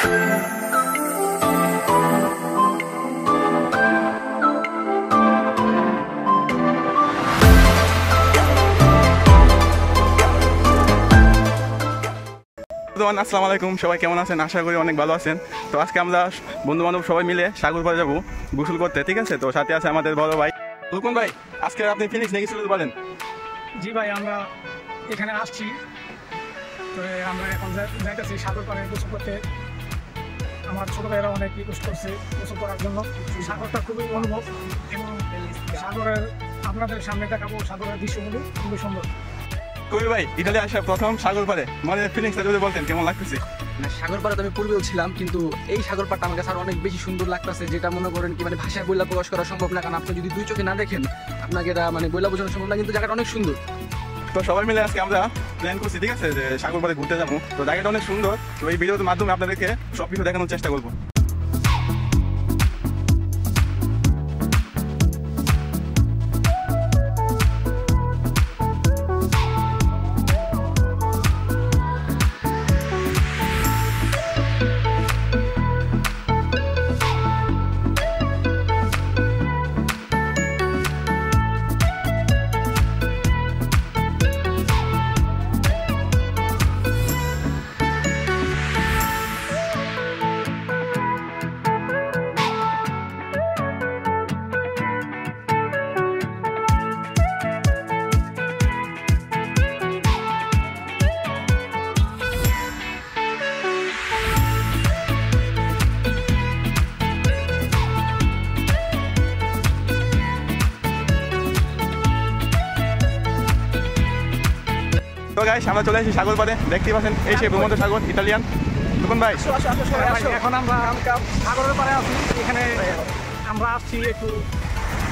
আসসালামু আলাইকুম, সবাই কেমন আছেন? আশা করি অনেক ভালো আছেন। তো আজকে আমরা বন্ধু বান্ধব সবাই মিলে সাগর পাড়ে যাবো গোসল করতে, ঠিক আছে? তো সাথে আছে আমাদের বড় ভাই লুকন ভাই। আজকে আপনি ফিনিক্স নিয়ে গেছিলেন বলেন? জি ভাই, আমরা এখানে আসছি, তো আমরা এখন যাইতেছি সাগর পাড়ে গোসল করতে। আমার ছোট ভাইয়েরা অনেক রিকোয়েস্ট করছে গোসল করার জন্য। সাগরটা খুবই অনুভব এবং সাগরের আপনাদের সামনে দেখাবো সাগরের দৃশ্যগুলো খুবই সুন্দর। কবি ভাই, ইতালি আসা প্রথম সাগর পাড়ে মানে ফিলিংসটা যদি বলতেন কেমন লাগতেছে? না, সাগর পাড়ে তো আমি পূর্বেও ছিলাম, কিন্তু এই সাগর পাড়টা আমার কাছে আরো অনেক বেশি সুন্দর লাগতেছে, যেটা মনে করেন কি মানে ভাষায় বইলা প্রকাশ করা সম্ভব না। কারণ আপনি যদি দুই চোখে না দেখেন আপনাকে এটা মানে বইলা বোঝানো সম্ভব না, কিন্তু জায়গাটা অনেক সুন্দর। তো সবাই মিলে আজকে আমরা প্ল্যান করছি, ঠিক আছে, যে সাগর পাড়ে ঘুরতে যাবো। তো জায়গাটা অনেক সুন্দর। তো এই ভিডিওর মাধ্যমে আপনাদেরকে সব কিছু দেখানোর চেষ্টা করবো। তো গাইস, আমরা চলে আসি সাগর পাড়ে। দেখতেই পাচ্ছেন এই সেই ভূমধ্য সাগর ইতালিয়ান। তখন ভাই এখন আমরা সাগরের পাড়ে আছি। এখানে আমরা আসছি একটু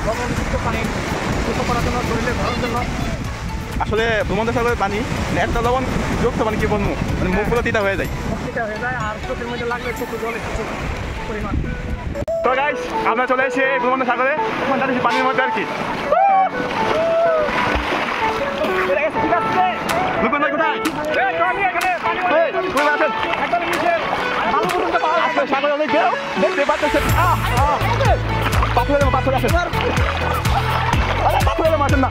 লবণযুক্ত পানি গোসল করার জন্য, শরীরে ধরার জন্য। আসলে ভূমধ্য সাগরের পানি একটা লবণ যুক্ত মানে কি বলবো, মানে মুখগুলো তিতা হয়ে যায়। তিতা হয়ে যায় আর চোখের মধ্যে লাগলে চোখে জলে কিছু পরিমাণ। তো গাইস, আমরা চলে এসেছি এই ভূমধ্য সাগরে, এখন যাচ্ছি পানির মধ্যে আর কি। লুকন ভাই কোথায়? সাগরে অনেক বেরো দেখতে পাচ্ছেন। পাথরে পাথরে আছে, পাথরে মাছেন না।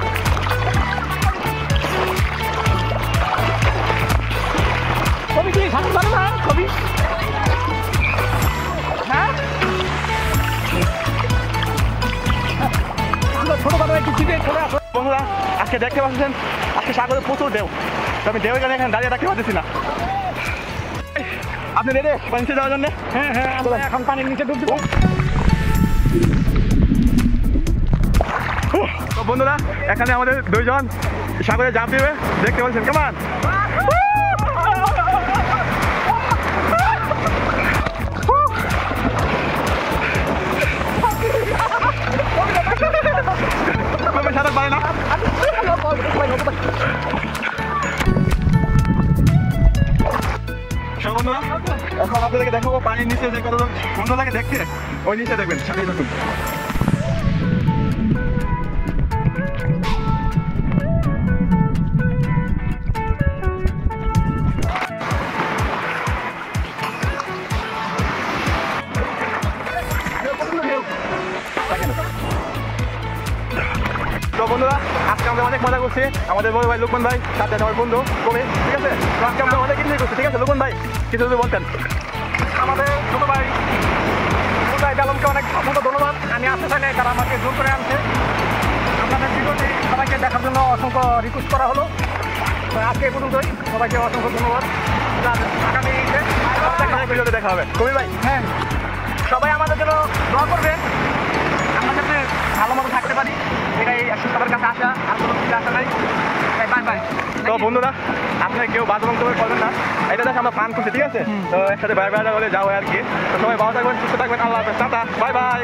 কবি কি সাগর জানো না? কবি হ্যাঁ, ছোটবেলা একটু চিপে চলে আসো। বন্ধুরা, আজকে দেখতে পাচ্ছেন আজকে সাগরে প্রচুর ঢেউ। আমি ঢেউ এখানে দাঁড়িয়ে রাখতে পারতেছি না। আপনি রেডি পানি নিচে যাওয়ার জন্য? হ্যাঁ হ্যাঁ, আমরা এখন পানির নিচে ডুব দিব। তো বন্ধুরা, এখানে আমাদের দুইজন সাগরে জাম্প দিবে, দেখতে পাচ্ছেন কেমন। সাঁতার পারে না। বন্ধুরা, এখন আপনাদেরকে দেখাবো পানির নিচে যে কত সুন্দর লাগে দেখতে। ওই নিচে দেখবেন, সাথে দেখুন। তো বন্ধুরা, আজকে আমরা অনেক মজা করছি। আমাদের বড় ভাই লুকন ভাই, সাথে আমার বন্ধু কবি, ঠিক আছে? তো আজকে আমরা অনেক এনজয় করছি, ঠিক আছে? লুকন ভাই কিছু যদি বলতেন। আমাদের ছোট ভাই ডালমকে অনেক অসংখ্য ধন্যবাদ। আমি আসতে চাইলে তারা আমাকে জোর করে আনছে। আপনাদের ভিডিওটি সবাইকে দেখার জন্য অসংখ্য রিকোয়েস্ট করা হলো। তো আজকে এই পর্যন্তই, সবাইকে অসংখ্য ধন্যবাদ। আগামী ভিডিওতে দেখা হবে। কবি ভাই, হ্যাঁ, সবাই আমাদের জন্য দোয়া করবেন, আমরা যাতে ভালো মতো থাকতে পারি। এটাই সবার কাছে আসা, আর কোনো কিছু আসা নাই। Bye bye. তো বন্ধুরা, আপনারা কেউ বাথরুম করবেন না, এটা দেখে আমরা প্ল্যান করছি, ঠিক আছে? তো একসাথে বাই বাই বলে যাও আর কি। তো সবাই ভালো থাকবেন, সুস্থ থাকবেন, আল্লাহ হাফেজ, টাটা, বাই বাই।